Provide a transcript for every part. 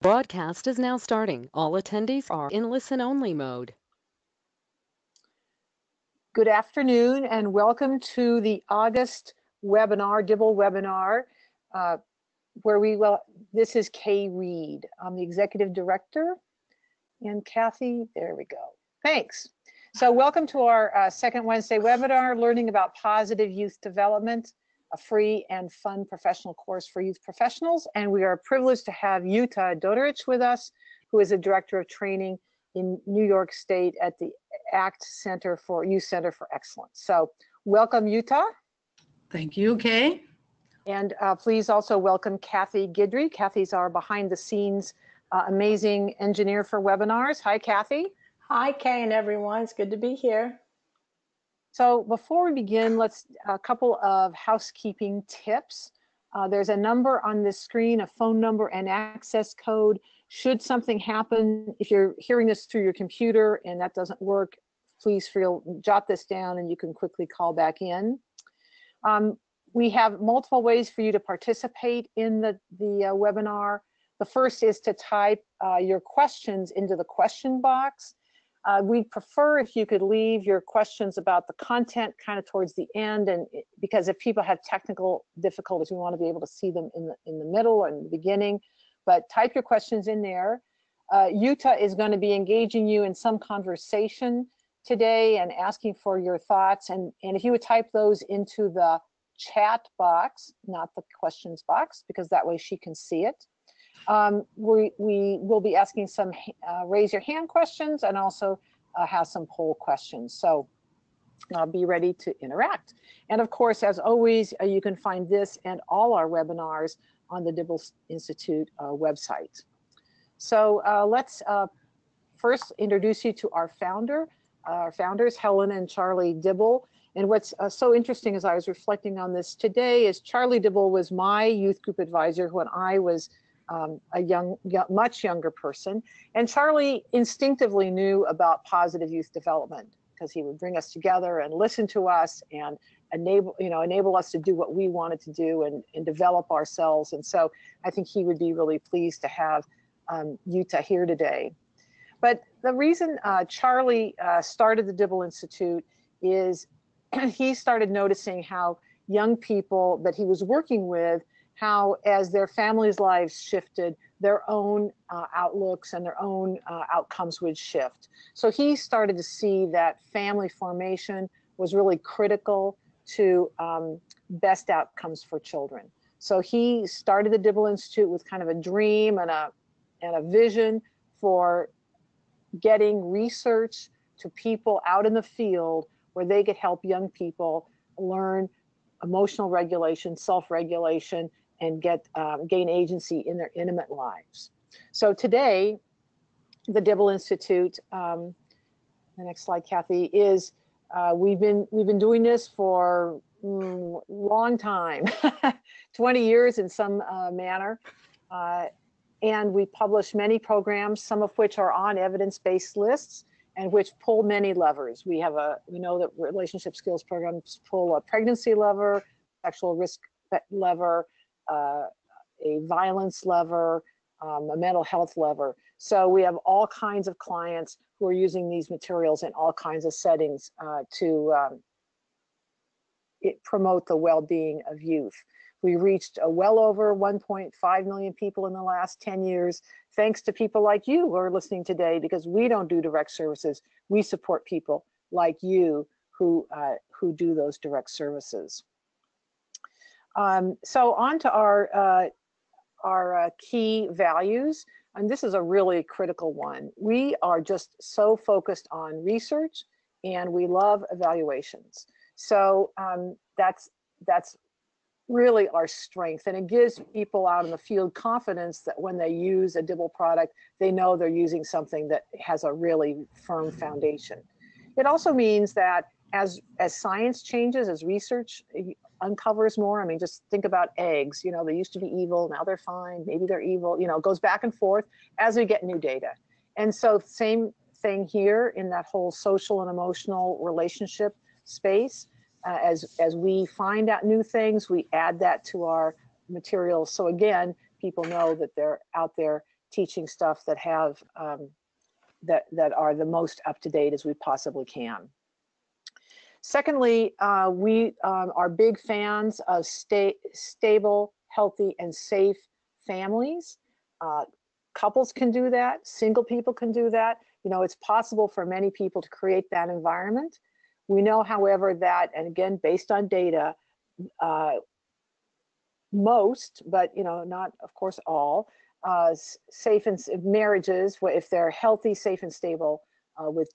Broadcast is now starting. All attendees are in listen-only mode. Good afternoon and welcome to the August webinar, Dibble webinar, this is Kay Reed. I'm the Executive Director, and Kathy, there we go. Thanks. So welcome to our second Wednesday webinar, Learning About Positive Youth Development, a free and fun professional course for youth professionals. And we are privileged to have Jutta Dotterweich with us, who is a Director of Training in New York State at the ACT Center for Youth Center for Excellence. So welcome, Jutta. Thank you, Kay. And please also welcome Kathy Guidry. Kathy's our behind the scenes amazing engineer for webinars. Hi, Kathy. Hi, Kay and everyone. It's good to be here. So before we begin, a couple of housekeeping tips. There's a number on this screen, a phone number and access code. Should something happen, if you're hearing this through your computer and that doesn't work, please jot this down and you can quickly call back in. We have multiple ways for you to participate in the webinar. The first is to type your questions into the question box. We'd prefer if you could leave your questions about the content kind of towards the end, and because if people have technical difficulties, we want to be able to see them in the middle or in the beginning. But type your questions in there. Jutta is going to be engaging you in some conversation today and asking for your thoughts. And if you would type those into the chat box, not the questions box, because that way she can see it. We will be asking some raise your hand questions and also have some poll questions. So be ready to interact. And of course, as always, you can find this and all our webinars on the Dibble Institute website. So let's first introduce you to our founders, Helen and Charlie Dibble. And what's so interesting as I was reflecting on this today is Charlie Dibble was my youth group advisor when I was a much younger person. And Charlie instinctively knew about positive youth development because he would bring us together and listen to us and enable us to do what we wanted to do and develop ourselves. And so I think he would be really pleased to have Jutta here today. But the reason Charlie started the Dibble Institute is he started noticing how young people that he was working with, how as their families' lives shifted, their own outlooks and their own outcomes would shift. So he started to see that family formation was really critical to best outcomes for children. So he started the Dibble Institute with kind of a dream and a vision for getting research to people out in the field where they could help young people learn emotional regulation, self-regulation, and gain agency in their intimate lives. So today, the Dibble Institute, the next slide, Kathy, is we've been doing this for a long time, 20 years in some manner. And we publish many programs, some of which are on evidence-based lists and which pull many levers. We know that relationship skills programs pull a pregnancy lever, sexual risk lever, a violence lever, a mental health lever. So we have all kinds of clients who are using these materials in all kinds of settings to promote the well-being of youth. We reached well over 1.5 million people in the last 10 years, thanks to people like you who are listening today, because we don't do direct services. We support people like you who do those direct services. So on to our key values, and this is a really critical one. We are just so focused on research and we love evaluations. So that's really our strength, and it gives people out in the field confidence that when they use a Dibble product, they know they're using something that has a really firm foundation. It also means that as science changes, as research uncovers more, I mean, just think about eggs, they used to be evil, now they're fine, maybe they're evil, it goes back and forth as we get new data. And so same thing here in that whole social and emotional relationship space. As we find out new things, we add that to our materials. So again, people know that they're out there teaching stuff that have that are the most up to date as we possibly can. Secondly, we are big fans of stable, healthy, and safe families. Couples can do that. Single people can do that. You know, it's possible for many people to create that environment. We know, however, that, and again, based on data, most, but you know, not of course all, safe and marriages, if they're healthy, safe, and stable, with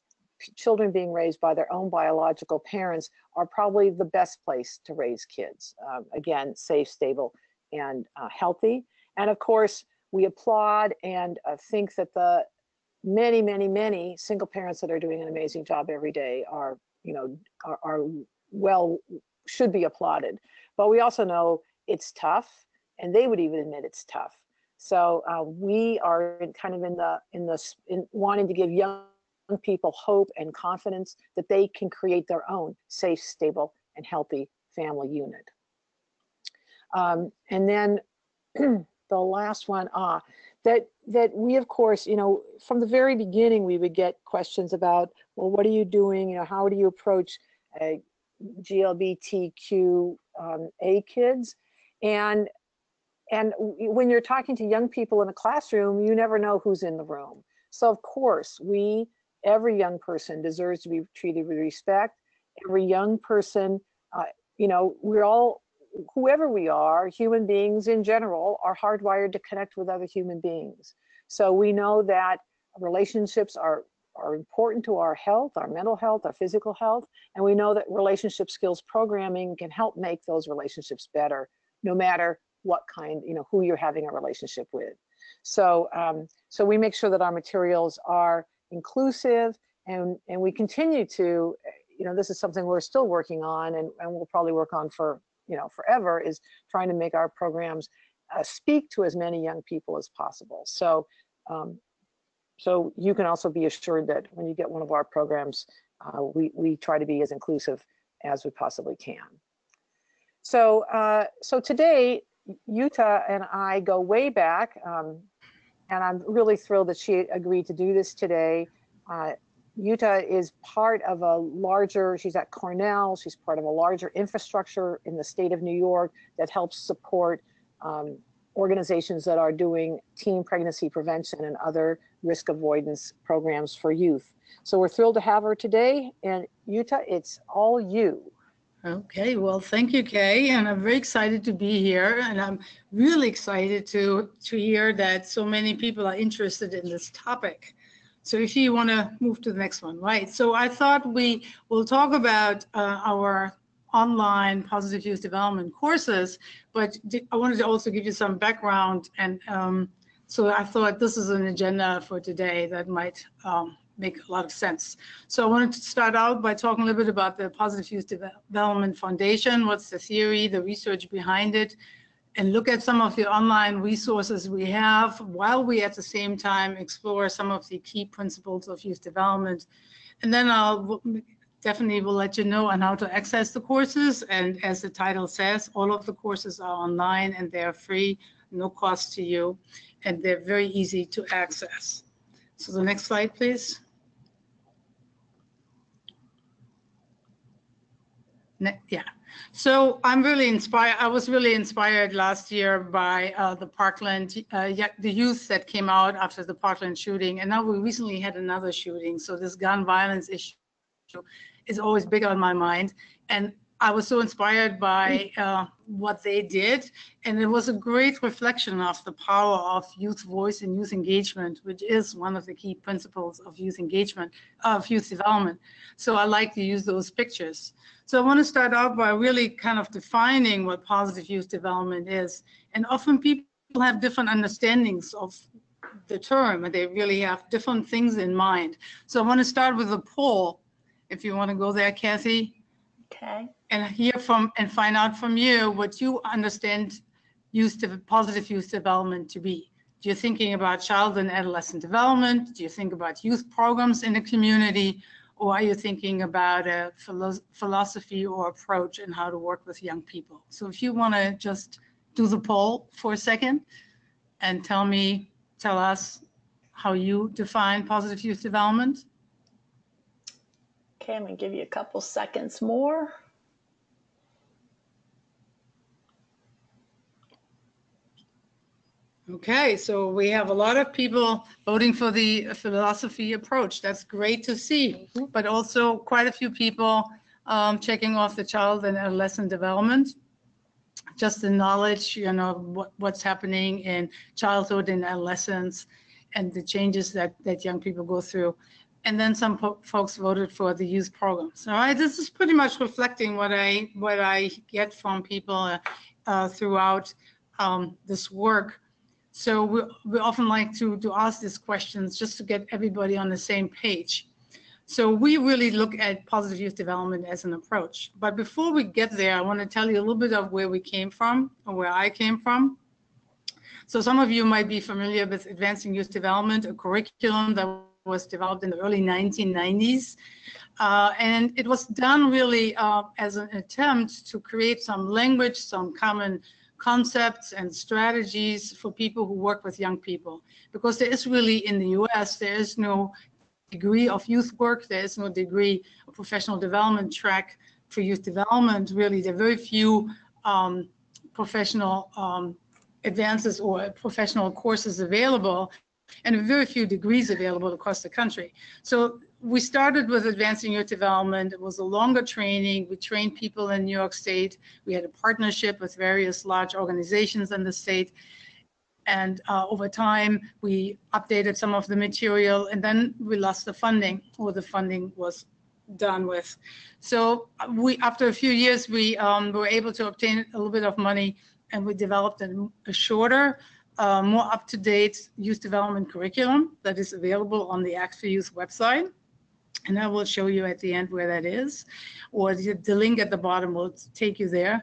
children being raised by their own biological parents, are probably the best place to raise kids. Again, safe, stable, and healthy. And of course, we applaud and think that the many, many, many single parents that are doing an amazing job every day are, you know, well, should be applauded. But we also know it's tough, and they would even admit it's tough. So we are kind of in wanting to give young people hope and confidence that they can create their own safe, stable, and healthy family unit. And then the last one, that we, of course, you know, from the very beginning, we would get questions about, well, what are you doing? You know, how do you approach GLBTQA kids? And when you're talking to young people in a classroom, you never know who's in the room. So of course, every young person deserves to be treated with respect. Every young person, you know, we're all, whoever we are, human beings in general are hardwired to connect with other human beings. So we know that relationships are important to our health, our mental health, our physical health. And we know that relationship skills programming can help make those relationships better, no matter what kind, you know, who you're having a relationship with. So, so we make sure that our materials are inclusive, and we continue to, you know, this is something we're still working on, and we'll probably work on for, you know, forever, is trying to make our programs speak to as many young people as possible. So, so you can also be assured that when you get one of our programs, we try to be as inclusive as we possibly can. So, so today, Jutta and I go way back, and I'm really thrilled that she agreed to do this today. Jutta is part of a larger, she's at Cornell, she's part of a larger infrastructure in the state of New York that helps support organizations that are doing teen pregnancy prevention and other risk avoidance programs for youth. So we're thrilled to have her today, and Jutta, it's all you. Okay, well, thank you, Kay, and I'm very excited to be here, and I'm really excited to hear that so many people are interested in this topic. So if you want to move to the next one, right? So I thought we will talk about our online positive youth development courses, but I wanted to also give you some background, and so I thought this is an agenda for today that might make a lot of sense. So I wanted to start out by talking a little bit about the Positive Youth Development Foundation, what's the theory, the research behind it, and look at some of the online resources we have, while we at the same time explore some of the key principles of youth development. And then I'll definitely will let you know on how to access the courses. And as the title says, all of the courses are online and they're free, no cost to you, and they're very easy to access. So the next slide, please. Yeah, so I'm really inspired. I was really inspired last year by the Parkland, the youth that came out after the Parkland shooting. And now we recently had another shooting. So this gun violence issue is always big on my mind. And I was so inspired by what they did. And it was a great reflection of the power of youth voice and youth engagement, which is one of the key principles of youth engagement, of youth development. So I like to use those pictures. So I want to start out by really kind of defining what positive youth development is. And often people have different understandings of the term, and they really have different things in mind. So I want to start with a poll, if you want to go there, Kathy. Okay. And hear from and find out from you what you understand positive youth development to be. Do you thinking about child and adolescent development? Do you think about youth programs in the community? Or are you thinking about a philosophy or approach and how to work with young people? So if you want to just do the poll for a second and tell tell us how you define positive youth development? Okay, I'm going to give you a couple seconds more. Okay, so we have a lot of people voting for the philosophy approach. That's great to see, but also quite a few people checking off the child and adolescent development. Just the knowledge, you know, what's happening in childhood and adolescence and the changes that young people go through. And then some folks voted for the youth programs. All right, this is pretty much reflecting what I get from people throughout this work. So we often like to ask these questions just to get everybody on the same page. So we really look at positive youth development as an approach. But before we get there, I want to tell you a little bit of where we came from, or where I came from. So some of you might be familiar with Advancing Youth Development, a curriculum that was developed in the early 1990s. And it was done really as an attempt to create some language, some common concepts and strategies for people who work with young people. Because there is really, in the US, there is no degree of youth work, there is no degree of professional development track for youth development. Really, there are very few professional advances or professional courses available, and very few degrees available across the country. So we started with Advancing Youth Development. It was a longer training. We trained people in New York State. We had a partnership with various large organizations in the state. And over time, we updated some of the material, and then we lost the funding, or the funding was done with. So after a few years, we were able to obtain a little bit of money, and we developed a shorter, more up-to-date youth development curriculum that is available on the Act for Youth website. And I will show you at the end where that is, or the link at the bottom will take you there.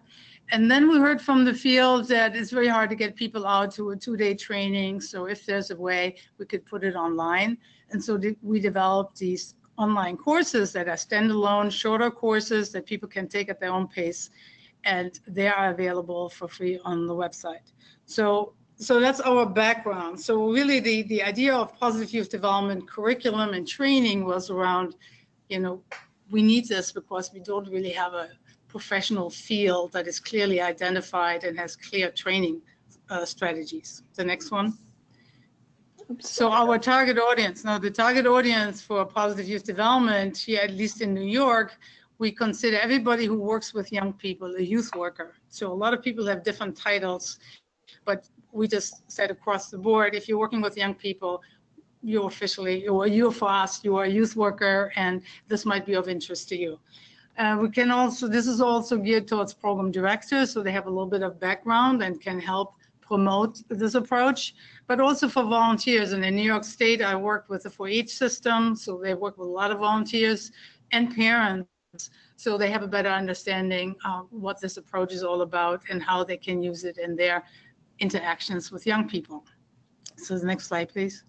And then we heard from the field that it's very hard to get people out to a 2-day training. So if there's a way, we could put it online. And so we developed these online courses that are standalone, shorter courses that people can take at their own pace. And they are available for free on the website. So that's our background. So really the idea of positive youth development curriculum and training was around, you know, we need this because we don't really have a professional field that is clearly identified and has clear training strategies. The next one. So our target audience. Now the target audience for positive youth development here, at least in New York, we consider everybody who works with young people a youth worker. So a lot of people have different titles, but we just said across the board, if you're working with young people, you're officially, or you're for us, you are a youth worker, and this might be of interest to you. We can also, this is also geared towards program directors, so they have a little bit of background and can help promote this approach, but also for volunteers. And in New York State, I work with the 4-H system, so they work with a lot of volunteers and parents, so they have a better understanding of what this approach is all about and how they can use it in their interactions with young people. So the next slide, please.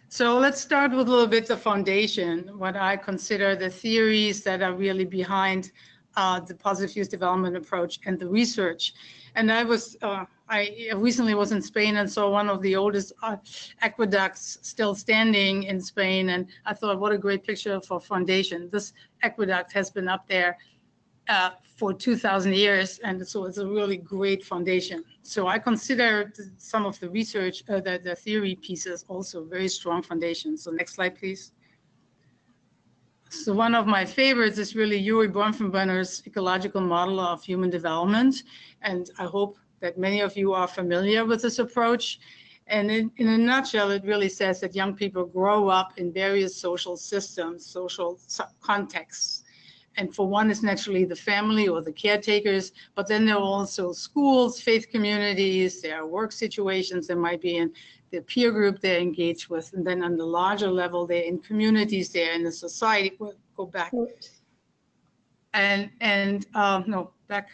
So let's start with a little bit of foundation, what I consider the theories that are really behind the positive youth development approach and the research. And I recently was in Spain and saw one of the oldest aqueducts still standing in Spain. And I thought, what a great picture for foundation. This aqueduct has been up there for 2,000 years, and so it's a really great foundation. So I consider some of the research, the theory pieces, also very strong foundation. So next slide, please. So one of my favorites is really Yuri Bronfenbrenner's ecological model of human development, and I hope that many of you are familiar with this approach. And in a nutshell, it really says that young people grow up in various social systems, social contexts. And for one, it's naturally the family or the caretakers, but then there are also schools, faith communities, there are work situations, there might be in the peer group they're engaged with, and then on the larger level, they're in communities, they're in the society. We'll go back. No, back.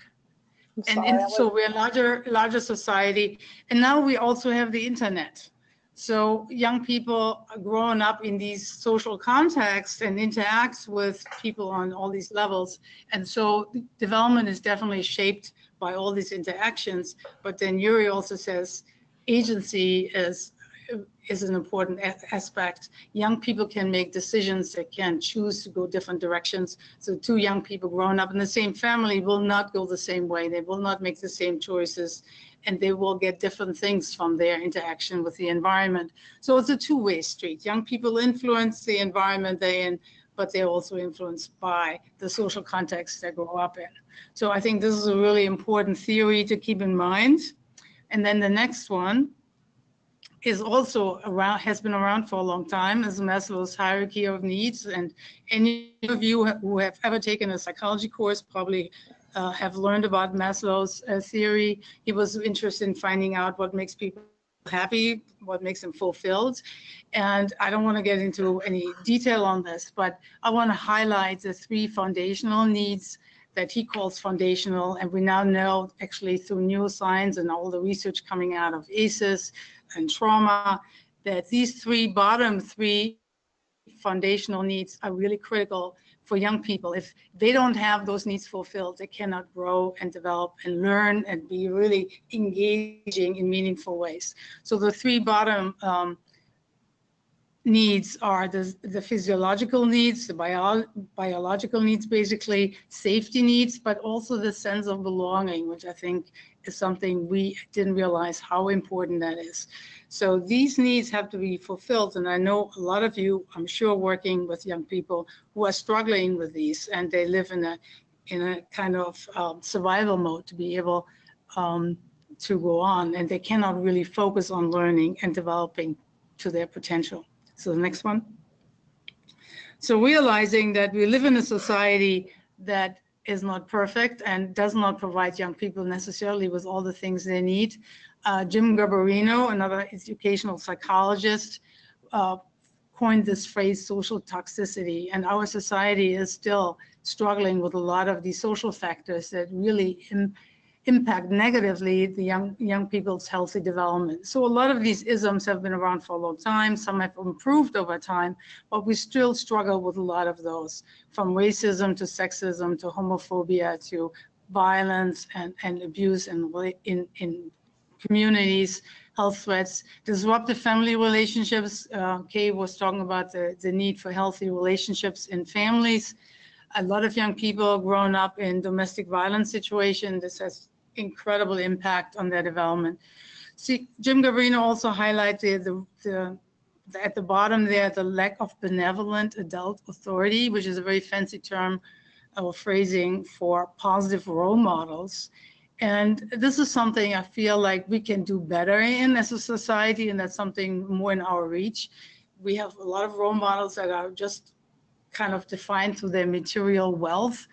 And so we're a larger society, and now we also have the internet. So young people are growing up in these social contexts and interact with people on all these levels. And so development is definitely shaped by all these interactions. But then Yuri also says agency is an important aspect. Young people can make decisions, they can choose to go different directions. So two young people growing up in the same family will not go the same way, they will not make the same choices, and they will get different things from their interaction with the environment. So it's a two-way street. Young people influence the environment they're in, but they're also influenced by the social context they grow up in. So I think this is a really important theory to keep in mind. And then the next one is also around, has been around for a long time, is Maslow's hierarchy of needs. And any of you who have ever taken a psychology course probably have learned about Maslow's theory. He was interested in finding out what makes people happy, what makes them fulfilled. And I don't want to get into any detail on this, but I want to highlight the three foundational needs that he calls foundational. And we now know, actually through neuroscience and all the research coming out of ACEs and trauma, that these bottom three foundational needs are really critical for young people. If they don't have those needs fulfilled, they cannot grow and develop and learn and be really engaging in meaningful ways. So the three bottom needs are the physiological needs, the biological needs, basically safety needs, but also the sense of belonging, which I think is something we didn't realize how important that is. So these needs have to be fulfilled, and I know a lot of you, I'm sure, working with young people who are struggling with these, and they live in a kind of survival mode to be able to go on, and they cannot really focus on learning and developing to their potential. So the next one. So realizing that we live in a society that is not perfect and does not provide young people necessarily with all the things they need. Jim Garbarino, another educational psychologist, coined this phrase social toxicity, and our society is still struggling with a lot of these social factors that really impact negatively the young people's healthy development. So a lot of these isms have been around for a long time. Some have improved over time, but we still struggle with a lot of those, from racism to sexism to homophobia to violence and abuse in communities, health threats, disruptive family relationships. Kay was talking about the need for healthy relationships in families. A lot of young people growing up in domestic violence situations. This has incredible impact on their development. See, Jim Garbarino also highlighted at the bottom there, the lack of benevolent adult authority, which is a very fancy term or phrasing for positive role models. And this is something I feel like we can do better in as a society, and that's something more in our reach. We have a lot of role models that are just kind of defined through their material wealth,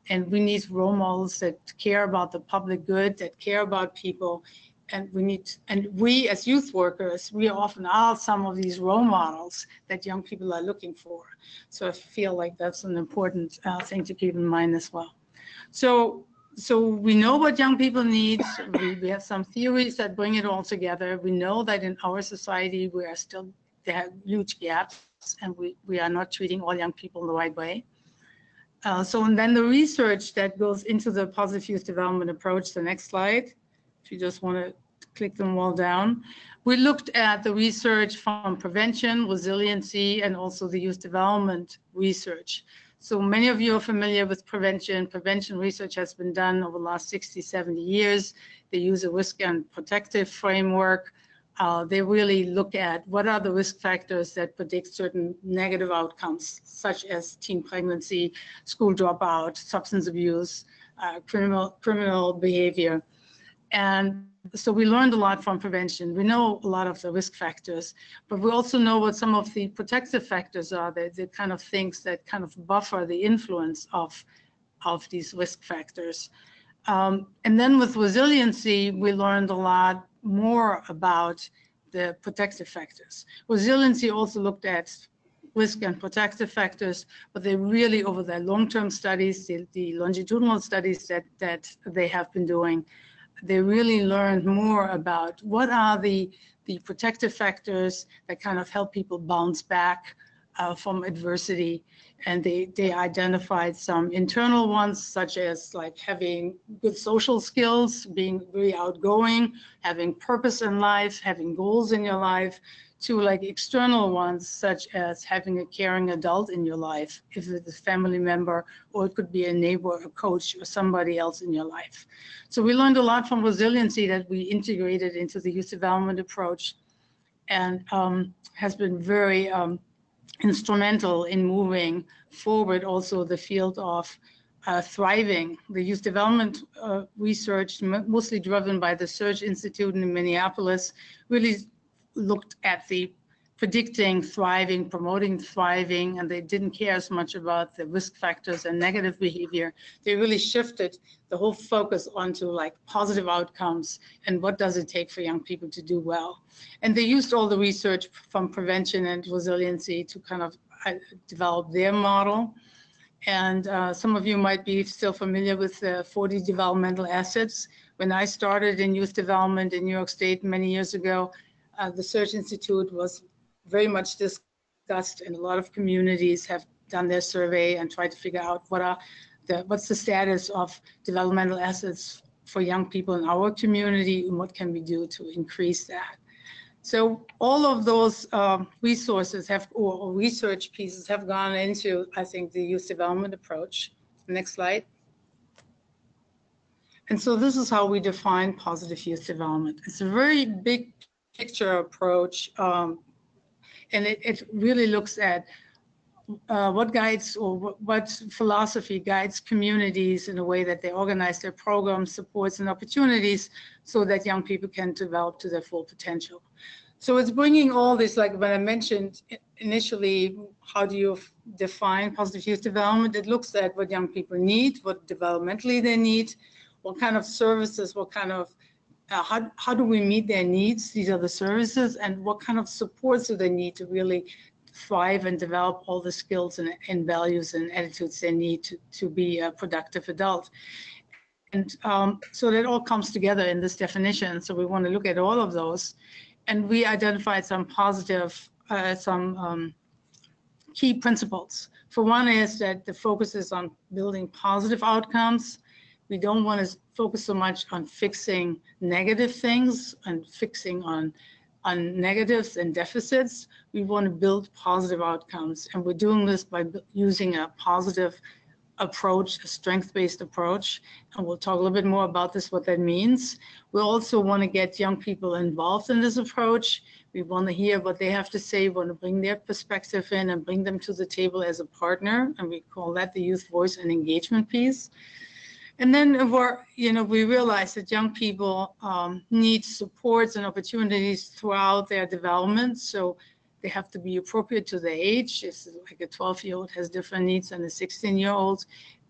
and we need role models that care about the public good, that care about people, and we as youth workers, we often are some of these role models that young people are looking for. So I feel like that's an important thing to keep in mind as well. So we know what young people need. We have some theories that bring it all together. We know that in our society there are huge gaps, and we are not treating all young people in the right way. And then the research that goes into the positive youth development approach, the next slide, if you just want to click them all down. We looked at the research from prevention, resiliency, and also the youth development research. So many of you are familiar with prevention. Prevention research has been done over the last 60, 70 years. They use a risk and protective framework. They really look at what are the risk factors that predict certain negative outcomes, such as teen pregnancy, school dropout, substance abuse, criminal behavior. And so we learned a lot from prevention. We know a lot of the risk factors, but we also know what some of the protective factors are, the kind of things that kind of buffer the influence of these risk factors. And then with resiliency, we learned a lot more about the protective factors. Resiliency also looked at risk and protective factors, but they really, over their long-term studies, the longitudinal studies that they have been doing, they really learned more about what are the protective factors that kind of help people bounce back from adversity. And they identified some internal ones, such as like having good social skills, being very outgoing, having purpose in life, having goals in your life, to like external ones, such as having a caring adult in your life, if it's a family member, or it could be a neighbor, a coach, or somebody else in your life. So we learned a lot from resiliency that we integrated into the youth development approach, and has been very instrumental in moving forward also the field of thriving. The youth development research, mostly driven by the Surge Institute in Minneapolis, really looked at the predicting thriving, promoting thriving, and they didn't care as much about the risk factors and negative behavior. They really shifted the whole focus onto like positive outcomes and what does it take for young people to do well. And they used all the research from prevention and resiliency to kind of develop their model. And some of you might be still familiar with the 40 developmental assets. When I started in youth development in New York State many years ago, the Surge Institute was very much discussed, and a lot of communities have done their survey and tried to figure out what's the status of developmental assets for young people in our community and what can we do to increase that. So all of those resources or research pieces have gone into, I think, the youth development approach. Next slide. And so this is how we define positive youth development. It's a very big picture approach, and it really looks at what guides or what philosophy guides communities in a way that they organize their programs, supports, and opportunities so that young people can develop to their full potential. So it's bringing all this, like when I mentioned initially, how do you define positive youth development? It looks at what young people need, what developmentally they need, what kind of services, what kind of how do we meet their needs? These are the services, and what kind of supports do they need to really thrive and develop all the skills and values and attitudes they need to be a productive adult. And so that all comes together in this definition. So we want to look at all of those, and we identified some positive, key principles. For one is that the focus is on building positive outcomes. We don't want to focus so much on fixing negative things and fixing on negatives and deficits. We want to build positive outcomes. And we're doing this by using a positive approach, a strength-based approach. And we'll talk a little bit more about this, what that means. We also want to get young people involved in this approach. We want to hear what they have to say, want to bring their perspective in and bring them to the table as a partner. And we call that the youth voice and engagement piece. And then we realize that young people need supports and opportunities throughout their development. So they have to be appropriate to their age. If like a 12-year-old has different needs than a 16-year-old,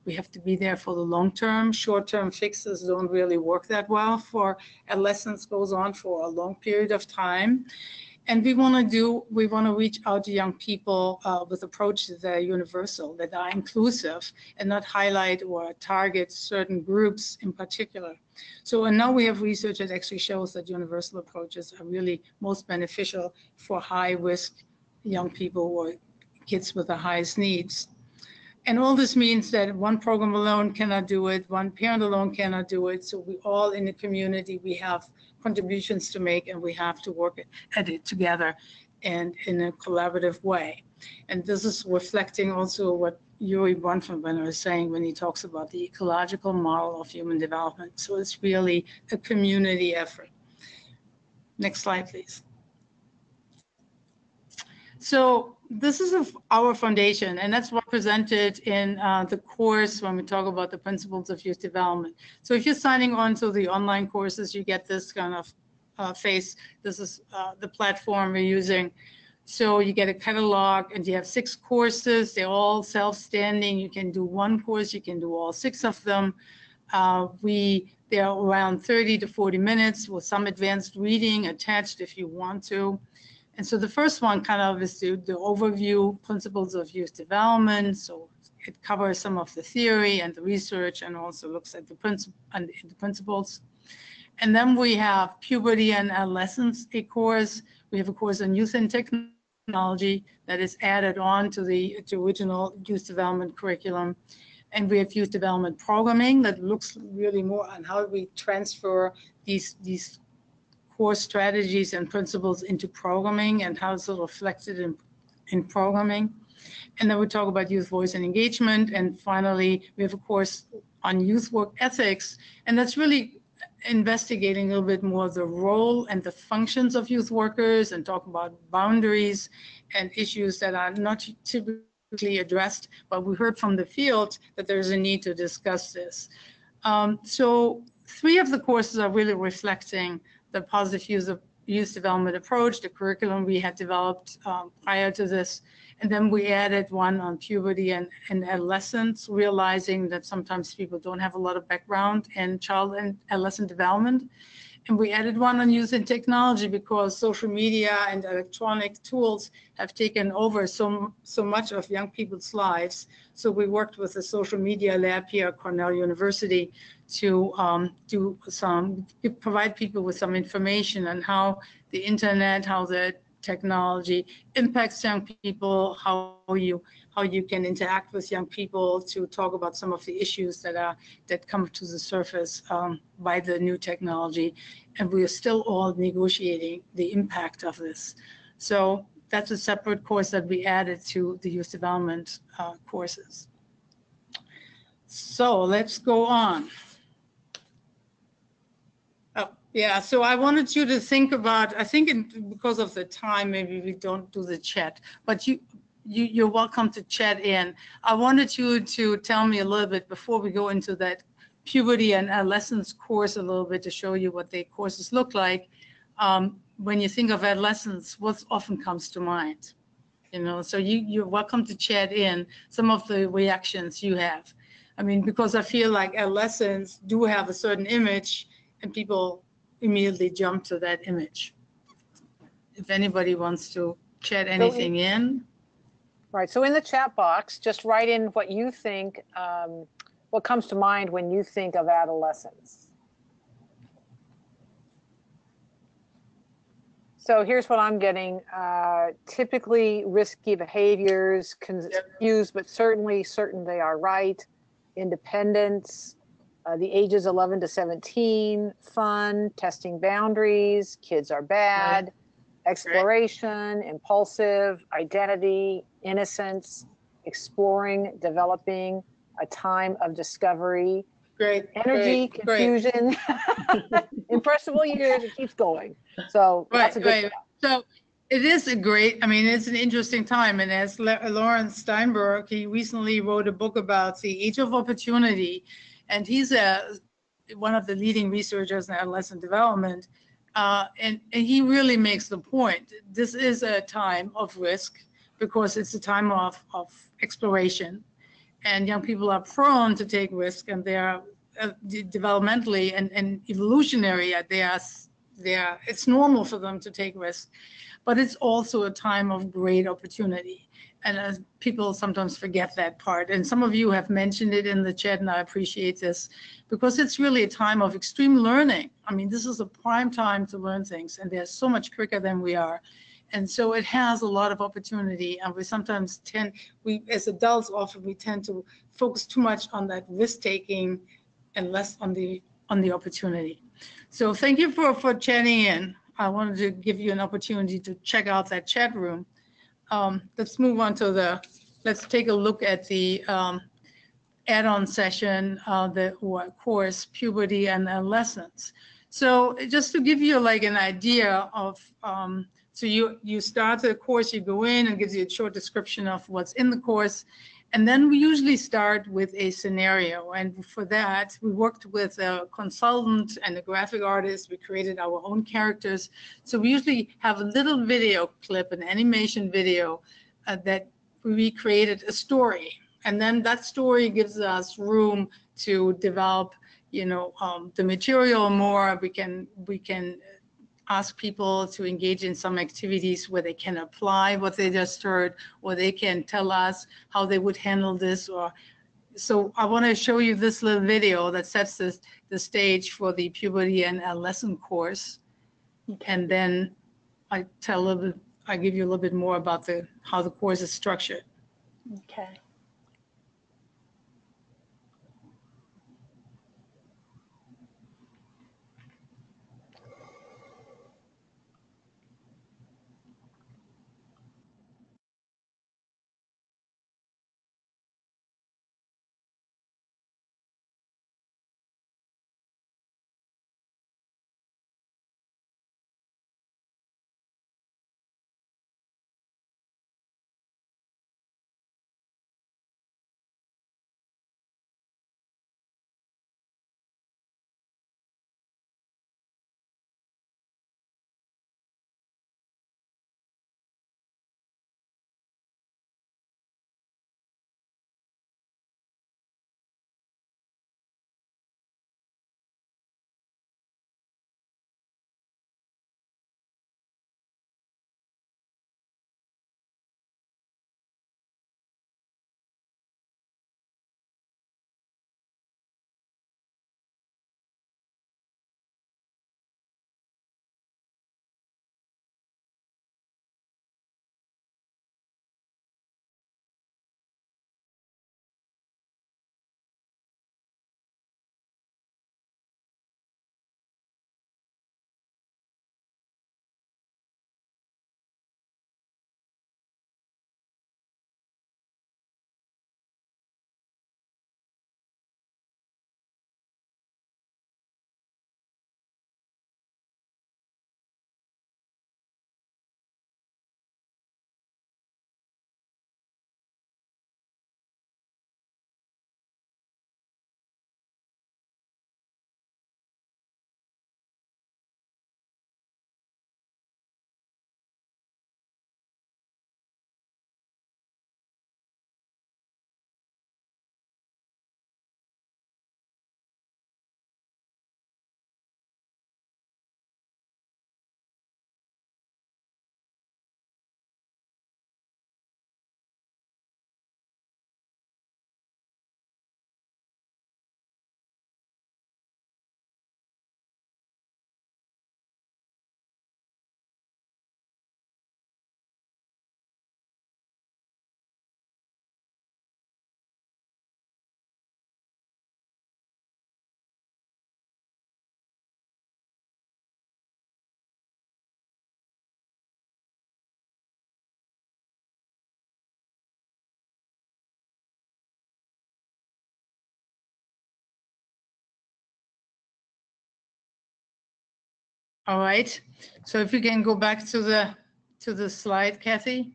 we have to be there for the long term. Short-term fixes don't really work that well for adolescence, goes on for a long period of time. And we want to reach out to young people with approaches that are universal, that are inclusive, and not highlight or target certain groups in particular. So, and now we have research that actually shows that universal approaches are really most beneficial for high-risk young people or kids with the highest needs. And all this means that one program alone cannot do it, one parent alone cannot do it. So we all in the community, we have contributions to make, and we have to work at it together and in a collaborative way. And this is reflecting also what Yuri Bronfenbrenner is saying when he talks about the ecological model of human development. So it's really a community effort. Next slide, please. So this is our foundation, and that's represented in the course when we talk about the principles of youth development. So if you're signing on to the online courses, you get this kind of face. This is the platform we're using. So you get a catalog, and you have 6 courses. They're all self-standing. You can do one course. You can do all 6 of them. They're around 30 to 40 minutes with some advanced reading attached if you want to. And so the first one kind of is the overview principles of youth development. So it covers some of the theory and the research, and also looks at the principles. And then we have Puberty and Adolescence, a course. We have a course on youth and technology. technology that is added on to the original youth development curriculum. And we have youth development programming that looks really more on how we transfer these core strategies and principles into programming and how it's reflected in programming. And then we talk about youth voice and engagement. And finally, we have a course on youth work ethics. And that's really investigating a little bit more the role and the functions of youth workers and talk about boundaries and issues that are not typically addressed. But we heard from the field that there's a need to discuss this. So 3 of the courses are really reflecting the positive youth development approach, the curriculum we had developed prior to this. And then we added one on puberty and adolescence, realizing that sometimes people don't have a lot of background in child and adolescent development. And we added one on youth and technology because social media and electronic tools have taken over so much of young people's lives. So we worked with the social media lab here at Cornell University to provide people with some information on how the internet, how the technology impacts young people, how you can interact with young people to talk about some of the issues that come to the surface by the new technology. And we are still all negotiating the impact of this. So that's a separate course that we added to the youth development courses. So let's go on. Yeah, so I wanted you to think about, I think because of the time, maybe we don't do the chat, but you're welcome to chat in. I wanted you to tell me a little bit before we go into that puberty and adolescence course a little bit to show you what the courses look like. When you think of adolescence, what often comes to mind? You know, so you're welcome to chat in some of the reactions you have. I mean, because I feel like adolescents do have a certain image and people immediately jump to that image. If anybody wants to chat anything in. Right, so in the chat box, just write in what you think, what comes to mind when you think of adolescence. So here's what I'm getting. Typically risky behaviors, confused, but certainly certain they are right. Independence, the ages 11 to 17, fun, testing boundaries, kids are bad, exploration, impulsive, identity, innocence, exploring, developing, a time of discovery, energy, confusion, impressionable years, it keeps going. So that's a good stuff. So it is a great, I mean, it's an interesting time. And as Lawrence Steinberg, he recently wrote a book about the age of opportunity. And he's one of the leading researchers in adolescent development. And he really makes the point. This is a time of risk because it's a time of exploration. And young people are prone to take risk, and they are developmentally and evolutionary. It's normal for them to take risk. But it's also a time of great opportunity. And people sometimes forget that part. And some of you have mentioned it in the chat, and I appreciate this, because it's really a time of extreme learning. I mean, this is a prime time to learn things, and they're so much quicker than we are. And so it has a lot of opportunity. And we sometimes as adults, often we tend to focus too much on that risk-taking and less on the opportunity. So thank you for chatting in. I wanted to give you an opportunity to check out that chat room. Let's move on to let's take a look at the add-on session, the course, Puberty and Adolescence. So just to give you like an idea of, so you start the course, you go in and gives you a short description of what's in the course. And then we usually start with a scenario. And for that, we worked with a consultant and a graphic artist. We created our own characters. So we usually have a little video clip, an animation video that we created a story. And then that story gives us room to develop, the material more. We can ask people to engage in some activities where they can apply what they just heard, or they can tell us how they would handle this. So I want to show you this little video that sets the stage for the Puberty and Adolescent course. And then I tell a little bit I give you a little bit more about how the course is structured. Okay. All right. So if you can go back to the slide, Kathy.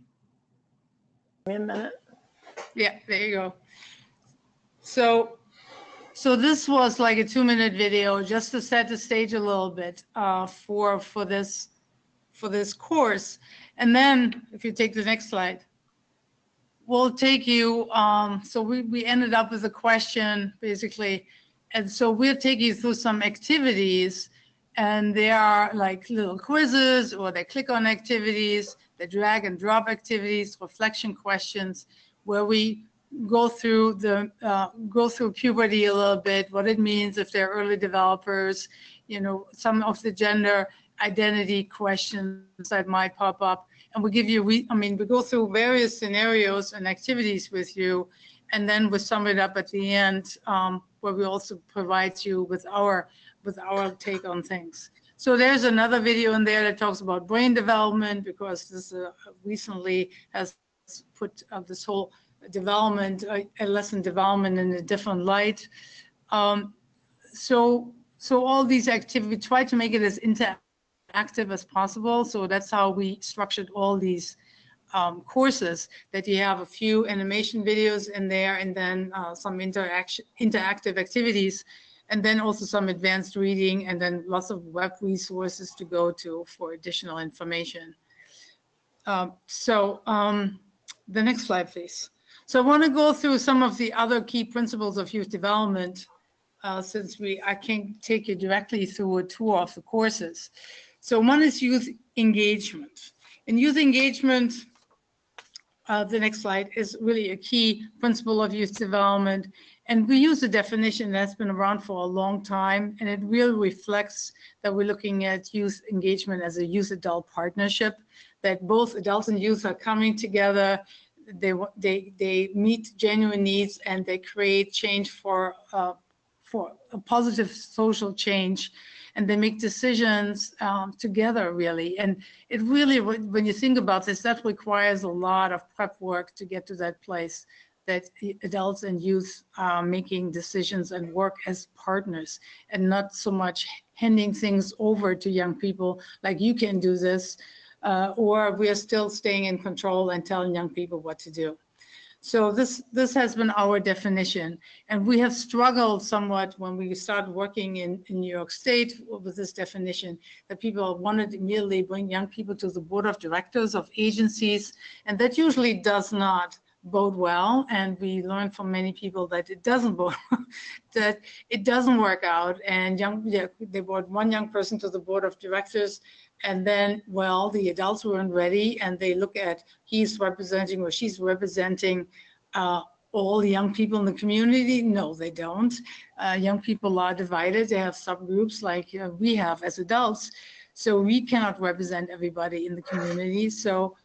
Give me a minute. Yeah, there you go. So this was like a 2-minute video just to set the stage a little bit for this course. And then if you take the next slide, we'll take you, so we ended up with a question basically. And so we'll take you through some activities, and they are like little quizzes, or they click on activities, they drag and drop activities, reflection questions, where we go through puberty a little bit, what it means if they're early developers, some of the gender identity questions that might pop up. And we give you, we go through various scenarios and activities with you, and then we sum it up at the end, where we also provide you with our take on things. So there's another video in there that talks about brain development, because this recently has put this whole development, adolescent development, in a different light. So all these activities, we try to make it as interactive as possible. So that's how we structured all these courses, that you have a few animation videos in there, and then some interactive activities, and then also some advanced reading, and then lots of web resources to go to for additional information. The next slide, please. So I want to go through some of the other key principles of youth development, since I can't take you directly through a tour of the courses. So one is youth engagement. In youth engagement, the next slide, is really a key principle of youth development. And we use a definition that's been around for a long time, and it really reflects that we're looking at youth engagement as a youth-adult partnership, that both adults and youth are coming together, they meet genuine needs, and they create change for a positive social change, and they make decisions together, really. And it really, when you think about this, that requires a lot of prep work to get to that place, that adults and youth are making decisions and work as partners, and not so much handing things over to young people, like you can do this, or we are still staying in control and telling young people what to do. So this has been our definition, and we have struggled somewhat when we started working in New York State with this definition, that people wanted to immediately bring young people to the board of directors of agencies, and that usually does not bode well. And we learned from many people that it doesn't bode, that it doesn't work out. And they brought one young person to the board of directors, and then, well, the adults weren't ready, and they look at he's representing or she's representing all the young people in the community. No, they don't. Young people are divided. They have subgroups like we have as adults. So we cannot represent everybody in the community. So,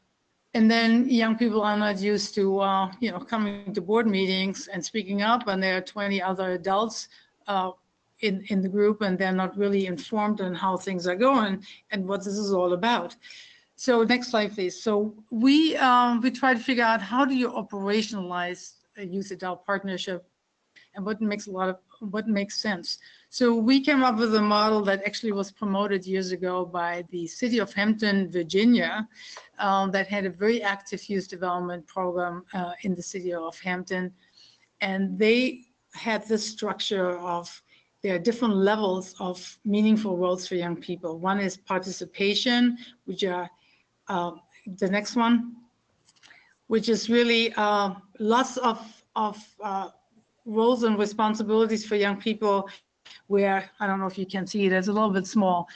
and then young people are not used to, coming to board meetings and speaking up, and there are 20 other adults in the group, and they're not really informed on how things are going and what this is all about. So next slide, please. So we try to figure out, how do you operationalize a youth-adult partnership, and what makes sense. So we came up with a model that actually was promoted years ago by the city of Hampton, Virginia, that had a very active youth development program in the city of Hampton. And they had this structure of, there are different levels of meaningful roles for young people. One is participation, which are the next one, which is really lots of roles and responsibilities for young people, where, I don't know if you can see it, it's a little bit small,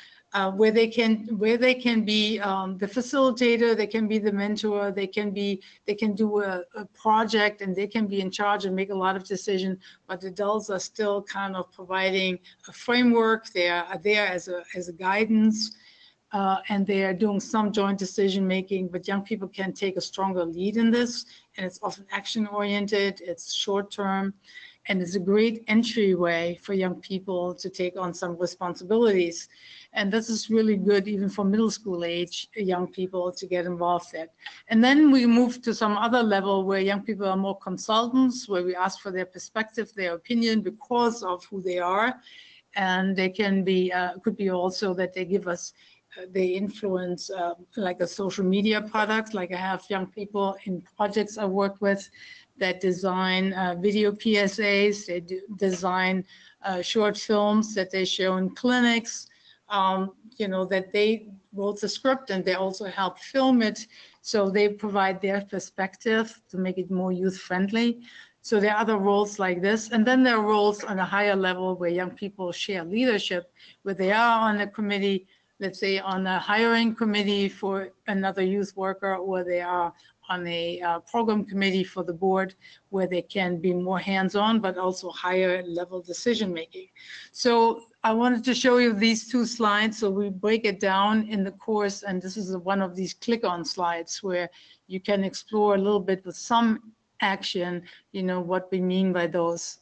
where they can be the facilitator, they can be the mentor, they can do a project, and they can be in charge and make a lot of decisions, but adults are still kind of providing a framework. They are there as a guidance, and they are doing some joint decision making, but young people can take a stronger lead in this, and it's often action oriented, it's short term, and it's a great entryway for young people to take on some responsibilities. And this is really good even for middle school age young people to get involved in. And then we move to some other level where young people are more consultants, where we ask for their perspective, their opinion, because of who they are. And they can be, could be also that they give us, they influence like a social media product. Like I have young people in projects I work with that design video PSAs, they design short films that they show in clinics, that they wrote the script and they also help film it. So they provide their perspective to make it more youth friendly. So there are other roles like this. And then there are roles on a higher level where young people share leadership, where they are on a committee, let's say on a hiring committee for another youth worker, or they are on a program committee for the board, where they can be more hands-on, but also higher level decision making. So I wanted to show you these two slides. So we break it down in the course, and this is one of these click-on slides where you can explore a little bit with some action, what we mean by those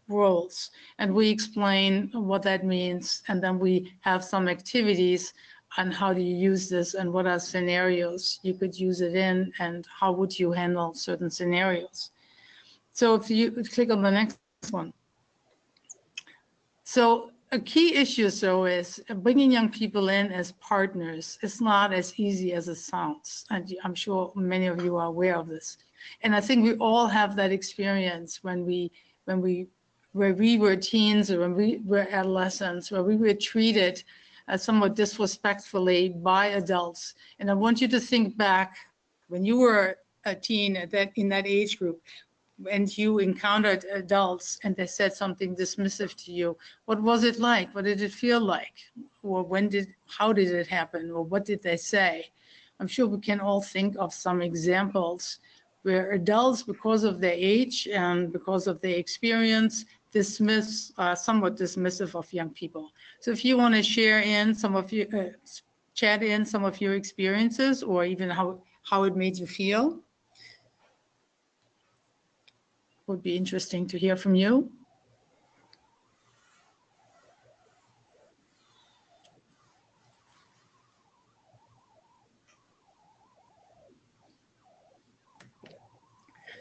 roles. And we explain what that means, and then we have some activities on how do you use this, and what are scenarios you could use it in, and how would you handle certain scenarios. So if you click on the next one. So a key issue is bringing young people in as partners is not as easy as it sounds. And I'm sure many of you are aware of this. And I think we all have that experience when we were teens, or when we were adolescents, where we were treated somewhat disrespectfully by adults. And I want you to think back when you were a teen in that age group, and you encountered adults and they said something dismissive to you. What was it like? What did it feel like? Or how did it happen? Or what did they say? I'm sure we can all think of some examples where adults, because of their age and because of their experience, somewhat dismissive of young people. So if you want to share in some of your, chat in some of your experiences, or even how it made you feel, would be interesting to hear from you.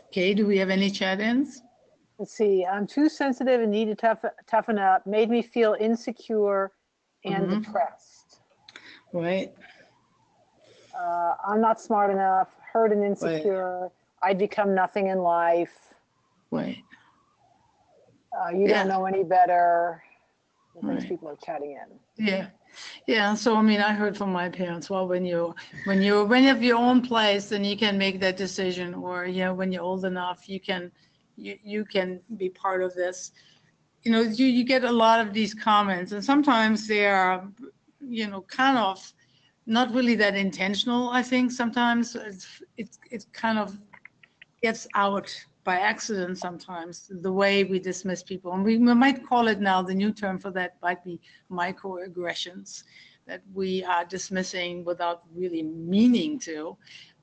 Okay, do we have any chat-ins? Let's see. I'm too sensitive and need to toughen up. Made me feel insecure and depressed. Right. I'm not smart enough. Hurt and insecure. I'd become nothing in life. Right. You don't know any better. The things Right. people are chatting in. Yeah. Yeah. So I mean, I heard from my parents, well, when you have your own place, then you can make that decision, or when you're old enough, you can be part of this. You get a lot of these comments, and sometimes they are, kind of not really that intentional. I think sometimes it kind of gets out by accident sometimes, the way we dismiss people. And we might call it now, the new term for that might be microaggressions, that we are dismissing without really meaning to,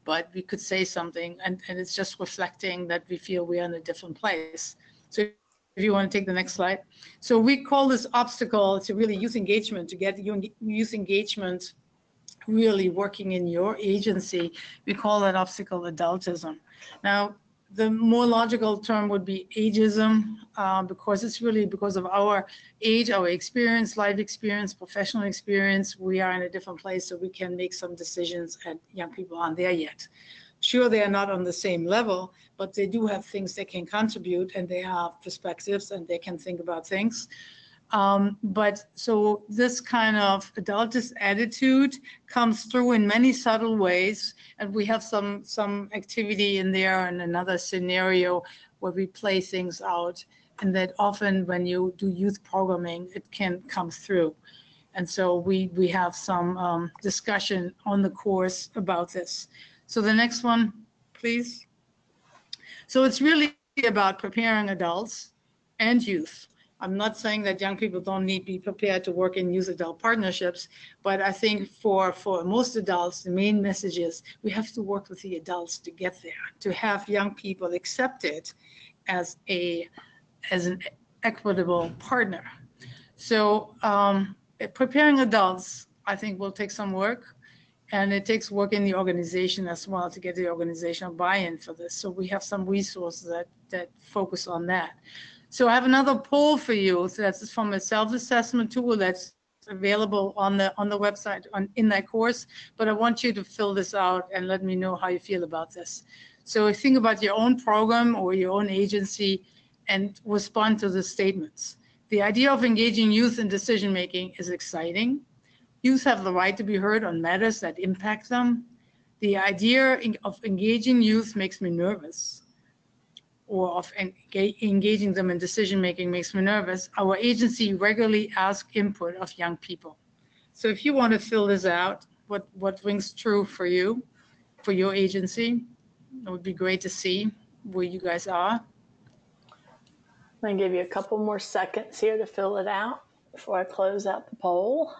but we could say something and it's just reflecting that we feel we are in a different place. So if you want to take the next slide. So we call this obstacle to really youth engagement, to get youth engagement really working in your agency. We call that obstacle adultism. Now, the more logical term would be ageism, because it's really because of our age, our experience, life experience, professional experience. We are in a different place, so we can make some decisions, and young people aren't there yet. Sure, they are not on the same level, but they do have things they can contribute, and they have perspectives, and they can think about things. But so this kind of adultist attitude comes through in many subtle ways, and we have some activity in there and another scenario where we play things out, and that often when you do youth programming, it can come through. And so we have some discussion on the course about this. So the next one, please. So it's really about preparing adults and youth. I'm not saying that young people don't need to be prepared to work in youth-adult partnerships, but I think for most adults, the main message is we have to work with the adults to get there, to have young people accepted as an equitable partner. So preparing adults, I think, will take some work, and it takes work in the organization as well to get the organizational buy-in for this. So we have some resources that focus on that. So I have another poll for you. So that's from a self-assessment tool that's available on the website in that course. But I want you to fill this out and let me know how you feel about this. So think about your own program or your own agency and respond to the statements. The idea of engaging youth in decision-making is exciting. Youth have the right to be heard on matters that impact them. The idea of engaging youth makes me nervous, or of engaging them in decision-making makes me nervous. Our agency regularly asks input of young people. So if you want to fill this out, what rings true for you, for your agency, it would be great to see where you guys are. I'm going to give you a couple more seconds here to fill it out before I close out the poll.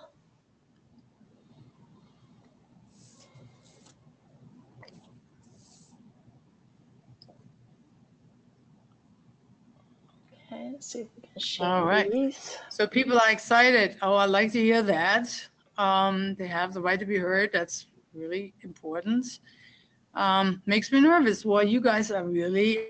Okay, let's see if we can share All right. these. So people are excited. Oh, I'd like to hear that. They have the right to be heard. That's really important. Makes me nervous. Well, you guys are really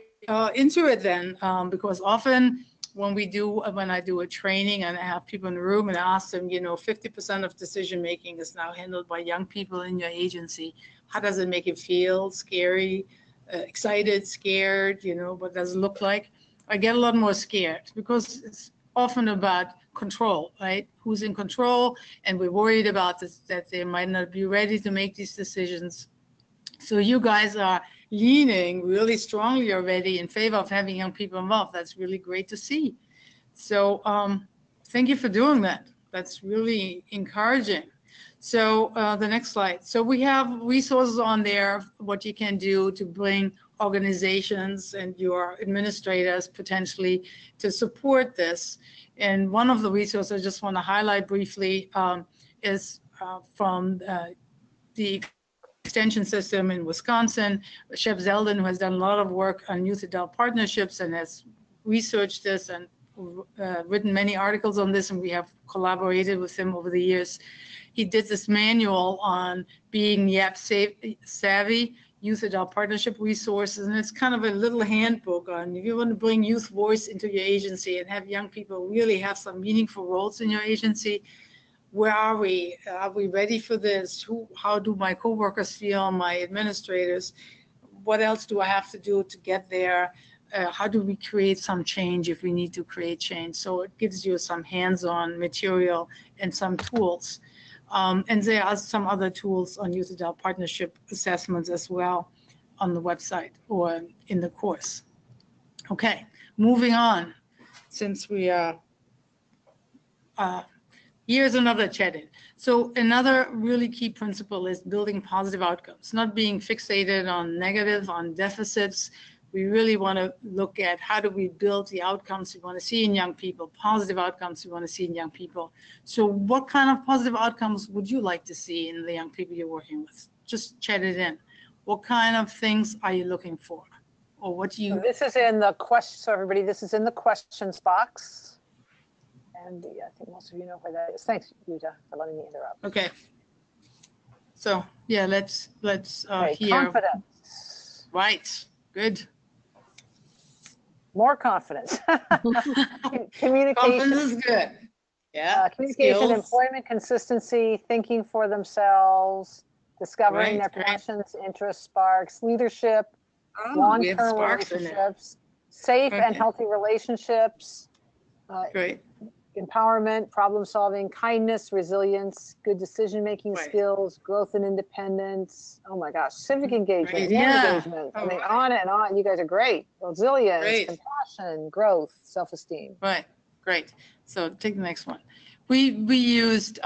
into it then, because often when I do a training and I have people in the room and I ask them, 50% of decision making is now handled by young people in your agency. How does it make you feel? Scary, excited, scared? What does it look like? I get a lot more scared because it's often about control, right? Who's in control? And we're worried about this, that they might not be ready to make these decisions. So you guys are leaning really strongly already in favor of having young people involved. That's really great to see. So thank you for doing that. That's really encouraging. So the next slide. So we have resources on there, what you can do to bring organizations and your administrators potentially to support this. And one of the resources I just want to highlight briefly is from the extension system in Wisconsin. Shep Zeldin, who has done a lot of work on youth-adult partnerships and has researched this and written many articles on this, and we have collaborated with him over the years. He did this manual on being YAP savvy, youth-adult partnership resources, and it's kind of a little handbook on if you want to bring youth voice into your agency and have young people really have some meaningful roles in your agency. Where are we? Are we ready for this? How do my coworkers feel, my administrators? What else do I have to do to get there? How do we create some change if we need to create change? So it gives you some hands-on material and some tools. And there are some other tools on youth-adult partnership assessments as well on the website or in the course. Okay, moving on, since we are, here's another chat-in. So another really key principle is building positive outcomes, not being fixated on negative, on deficits. We really want to look at how do we build the outcomes we want to see in young people, positive outcomes we want to see in young people. So what kind of positive outcomes would you like to see in the young people you're working with? Just chat it in. What kind of things are you looking for? Or what do you... So this is in the question, so everybody, this is in the questions box. And I think most of you know where that is. Thanks, Jutta, for letting me interrupt. Okay. So yeah, let's Okay, hear. confidence. Right, good. More confidence. Communication. Confidence is good. Yeah. Communication, Skills. employment consistency, thinking for themselves, discovering Right, their great. passions, interests, sparks, leadership, Oh, we have long-term sparks in there. relationships, safe and Okay. healthy relationships, Great. empowerment, problem solving, kindness, resilience, good decision-making Right. skills, growth and independence. Oh my gosh, civic engagement, Great, more yeah. engagement. I All mean, right. on and on. You guys are great. Resilience, Great. compassion, growth, self-esteem. Right, great. So take the next one. We used,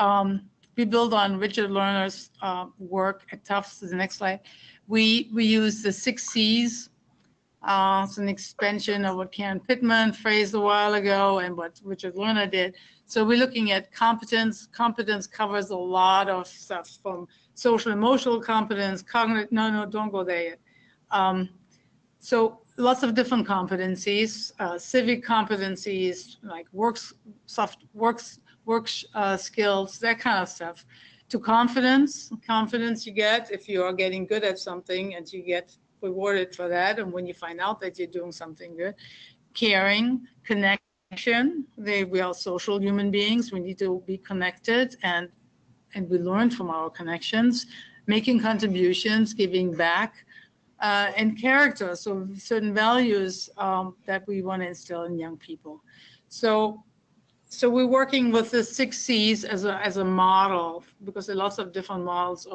we build on Richard Lerner's work at Tufts. The next slide. We used the 6 C's. It's an expansion of what Karen Pittman phrased a while ago and what Richard Lerner did. So we're looking at competence. Competence covers a lot of stuff from social emotional competence, cognitive, no, don't go there yet. So lots of different competencies, civic competencies, like work skills, that kind of stuff. To confidence you get if you are getting good at something and you get rewarded for that, and when you find out that you're doing something good. Caring, connection. We are social human beings. We need to be connected, and we learn from our connections. Making contributions, giving back, and character. So certain values that we want to instill in young people. So we're working with the 6 C's as a model, because there are lots of different models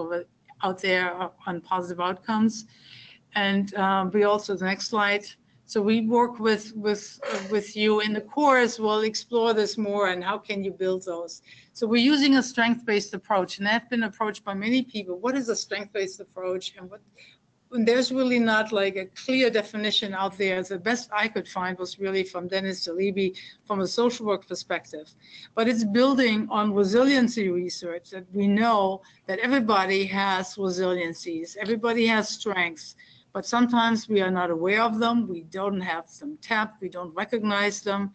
out there on positive outcomes. And we also, the next slide. So we work with you in the course. We'll explore this more and how can you build those. So we're using a strength-based approach, and that's been approached by many people. What is a strength-based approach, and there's really not like a clear definition out there. The best I could find was really from Dennis Dalibi from a social work perspective. But it's building on resiliency research that we know that everybody has resiliencies, everybody has strengths, but sometimes we are not aware of them. We don't have them tapped, we don't recognize them.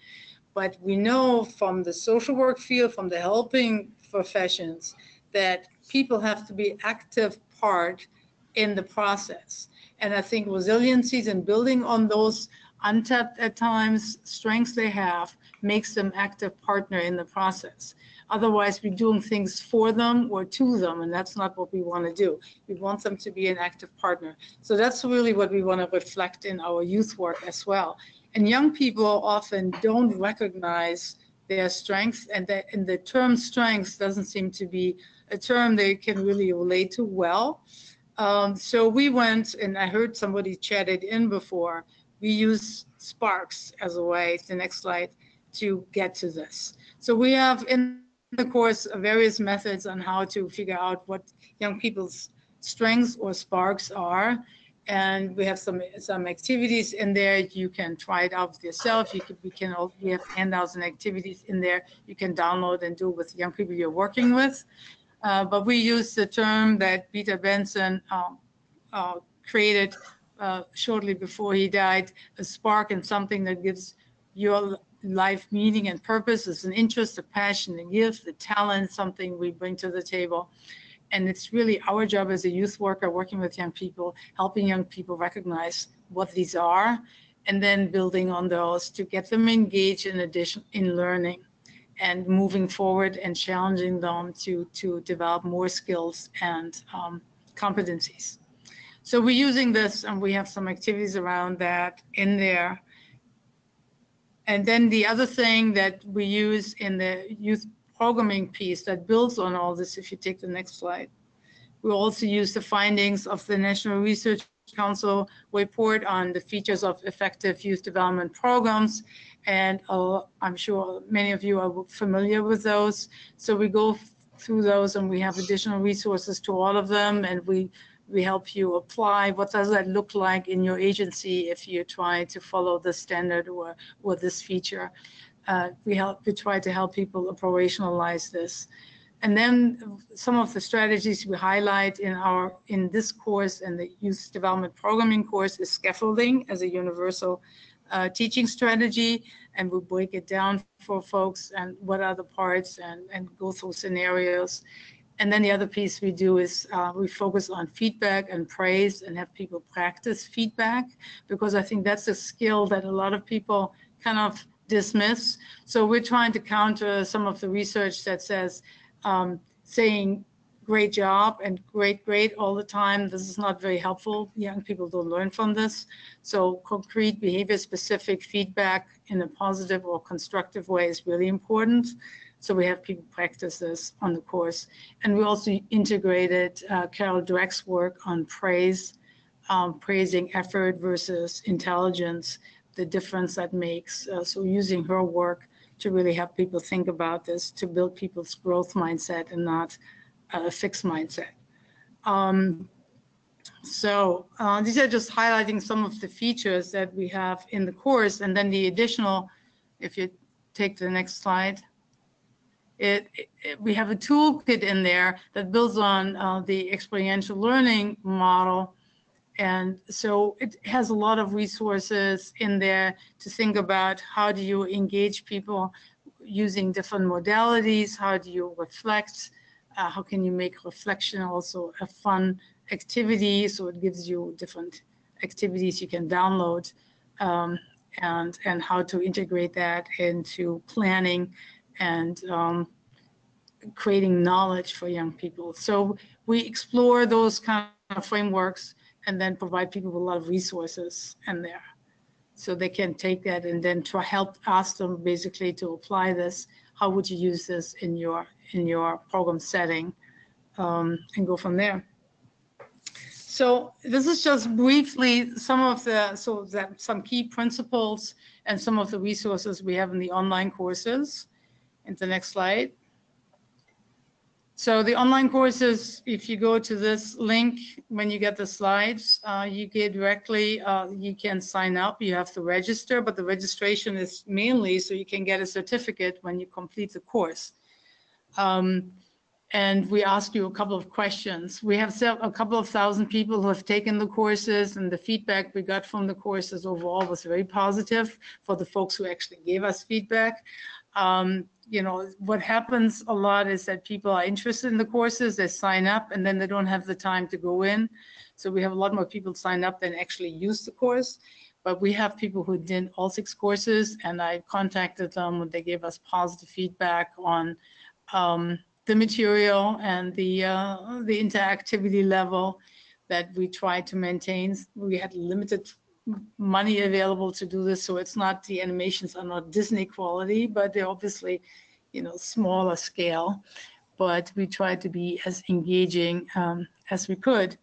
But we know from the social work field, from the helping professions, that people have to be active part in the process. And I think resiliencies and building on those untapped at times strengths they have makes them active partner in the process. Otherwise, we're doing things for them or to them, and that's not what we want to do. We want them to be an active partner. So that's really what we want to reflect in our youth work as well. And young people often don't recognize their strengths, and the term strengths doesn't seem to be a term they can really relate to well. So we went, and I heard somebody chatted in before, we use sparks as a way, the next slide, to get to this. So we have in the course various methods on how to figure out what young people's strengths or sparks are. And we have some activities in there. You can try it out with yourself. We have handouts and activities in there you can download and do with young people you're working with. But we use the term that Peter Benson created shortly before he died, a spark and something that gives your life meaning and purpose. Is an interest, a passion, a gift, a talent, something we bring to the table. And it's really our job as a youth worker working with young people, helping young people recognize what these are, and then building on those to get them engaged in learning and moving forward and challenging them to develop more skills and competencies. So we're using this, and we have some activities around that in there. And then the other thing that we use in the youth programming piece that builds on all this, if you take the next slide, we also use the findings of the National Research Council report on the features of effective youth development programs. And I'm sure many of you are familiar with those. So we go through those, and we have additional resources to all of them, and we help you apply. What does that look like in your agency if you try to follow this standard or this feature? We try to help people operationalize this. And then some of the strategies we highlight in this course and the youth development programming course is scaffolding as a universal teaching strategy, and we break it down for folks and what are the parts and go through scenarios. And then the other piece we do is we focus on feedback and praise and have people practice feedback, because I think that's a skill that a lot of people kind of dismiss. So we're trying to counter some of the research that says saying great job and great all the time. This is not very helpful. Young people don't learn from this. So concrete behavior specific feedback in a positive or constructive way is really important. So we have people practice this on the course. And we also integrated Carol Dweck's work on praise, praising effort versus intelligence, the difference that makes. So using her work to really help people think about this, to build people's growth mindset and not a fixed mindset. These are just highlighting some of the features that we have in the course, and then the additional, if you take the next slide, we have a toolkit in there that builds on the experiential learning model. And so it has a lot of resources in there to think about how do you engage people using different modalities, how do you reflect, how can you make reflection also a fun activity, so it gives you different activities you can download, and how to integrate that into planning and creating knowledge for young people. So we explore those kind of frameworks and then provide people with a lot of resources in there. So they can take that and then ask them basically to apply this. How would you use this in your program setting, and go from there. So this is just briefly some key principles and some of the resources we have in the online courses. In the next slide. So the online courses, if you go to this link, when you get the slides, you get directly, you can sign up, you have to register, but the registration is mainly so you can get a certificate when you complete the course. And we ask you a couple of questions. We have a couple of thousand people who have taken the courses, and the feedback we got from the courses overall was very positive for the folks who actually gave us feedback. You know, what happens a lot is that people are interested in the courses, they sign up, and then they don't have the time to go in. So we have a lot more people sign up than actually use the course. But we have people who did all 6 courses, and I contacted them and they gave us positive feedback on the material and the interactivity level that we try to maintain. We had limited money available to do this, so it's not, the animations are not Disney quality, but they're obviously, you know, smaller scale, but we try to be as engaging as we could.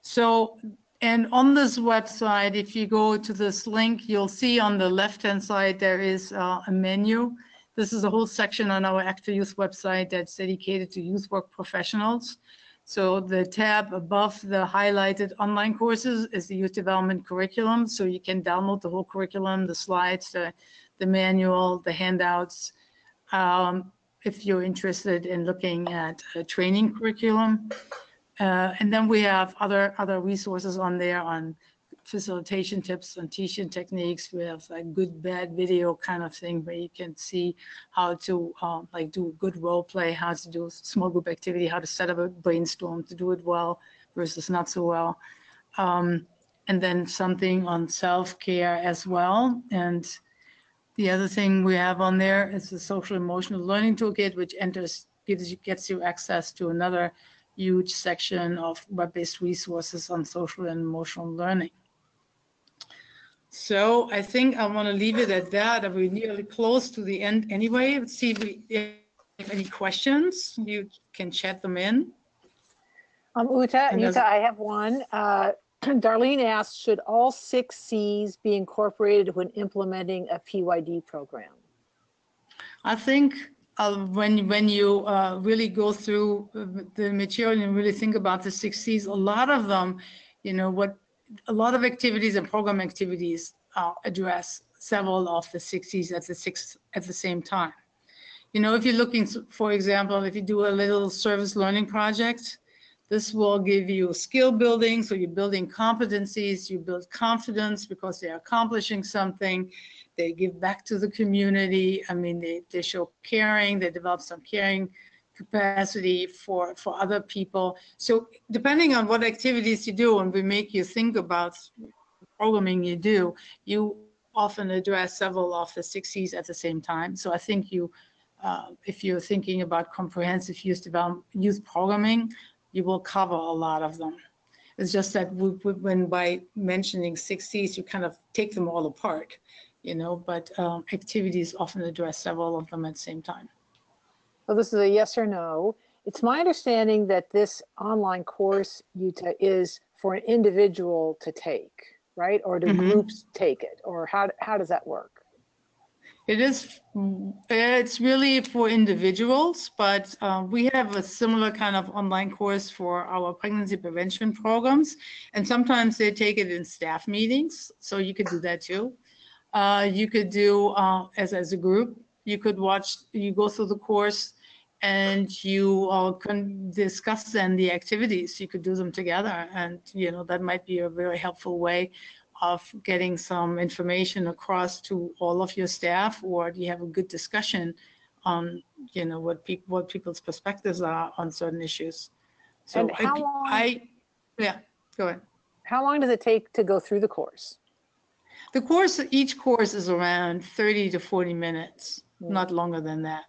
So, and on this website, if you go to this link, you'll see on the left-hand side there is a menu. This is a whole section on our Active Youth website that's dedicated to youth work professionals. So the tab above the highlighted online courses is the youth development curriculum. So you can download the whole curriculum, the slides, the manual, the handouts, if you're interested in looking at a training curriculum. And then we have other resources on there on facilitation tips and teaching techniques. We have like good, bad video kind of thing where you can see how to like do good role play, how to do small group activity, how to set up a brainstorm to do it well versus not so well. And then something on self-care as well. And the other thing we have on there is the social emotional learning toolkit, which gets you access to another huge section of web-based resources on social and emotional learning. So I think I want to leave it at that. We're nearly close to the end anyway. Let's see if we have any questions. You can chat them in. Jutta, I have one. Darlene asks, should all 6 C's be incorporated when implementing a PYD program? I think when you really go through the material and really think about the 6 C's, a lot of them, a lot of activities and program activities address several of the 6 C's at the same time. If you're looking, for example, if you do a little service learning project, this will give you skill building. So you're building competencies, you build confidence because they're accomplishing something. They give back to the community. I mean, they show caring, they develop some caring capacity for other people. So depending on what activities you do and we make you think about programming you do, you often address several of the 6 C's at the same time. So I think if you're thinking about comprehensive youth programming, you will cover a lot of them. It's just that by mentioning 6 C's, you kind of take them all apart, but activities often address several of them at the same time. So this is a yes or no. It's my understanding that this online course, Jutta, is for an individual to take, right? Or do groups take it? Or how does that work? It's really for individuals, but we have a similar kind of online course for our pregnancy prevention programs. And sometimes they take it in staff meetings. So you could do that too. You could do as a group, you go through the course and you can discuss then the activities. You could do them together, and that might be a very helpful way of getting some information across to all of your staff, or you have a good discussion on what people's perspectives are on certain issues. So and how long, go ahead. How long does it take to go through the course? Each course is around 30 to 40 minutes, not longer than that.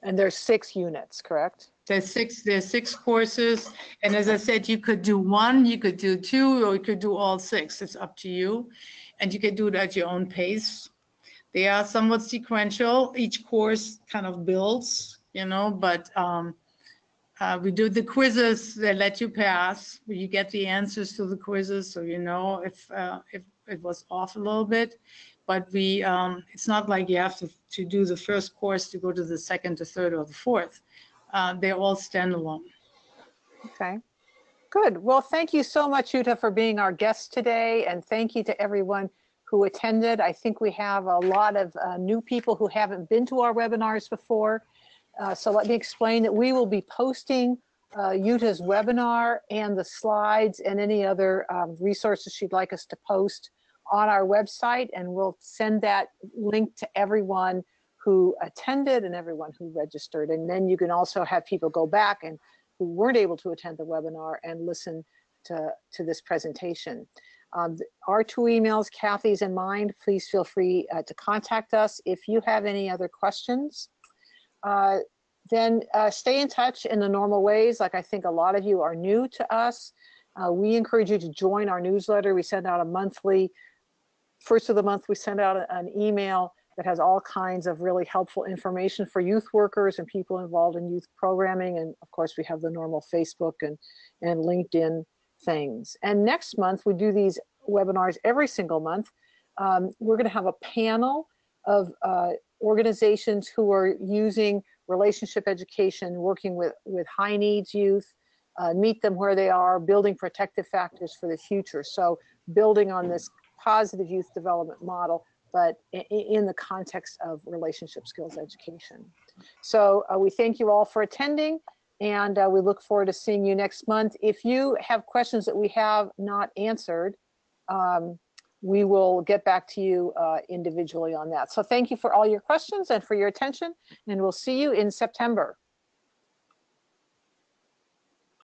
And there's 6 units, correct? There's 6 courses. And as I said, you could do 1, you could do 2, or you could do all 6. It's up to you. And you can do it at your own pace. They are somewhat sequential. Each course kind of builds, but we do the quizzes that let you pass. You get the answers to the quizzes, so if it was off a little bit. But it's not like you have to do the first course to go to the second, the third, or the fourth. They're all standalone. Okay, good. Well, thank you so much, Jutta, for being our guest today. And thank you to everyone who attended. I think we have a lot of new people who haven't been to our webinars before. So let me explain that we will be posting Jutta's webinar and the slides and any other resources she'd like us to post on our website, and we'll send that link to everyone who attended and everyone who registered. And then you can also have people go back and who weren't able to attend the webinar and listen to this presentation. Our 2 emails, Kathy's and mine, please feel free to contact us. If you have any other questions, then stay in touch in the normal ways. Like I think a lot of you are new to us. We encourage you to join our newsletter. We send out a monthly, first of the month, we send out an email that has all kinds of really helpful information for youth workers and people involved in youth programming. And of course, we have the normal Facebook and LinkedIn things. And next month, we do these webinars every single month. We're going to have a panel of organizations who are using relationship education, working with high needs youth, meet them where they are, building protective factors for the future. So building on this positive youth development model, but in the context of relationship skills education. So we thank you all for attending, and we look forward to seeing you next month. If you have questions that we have not answered, we will get back to you individually on that. So thank you for all your questions and for your attention, and we'll see you in September.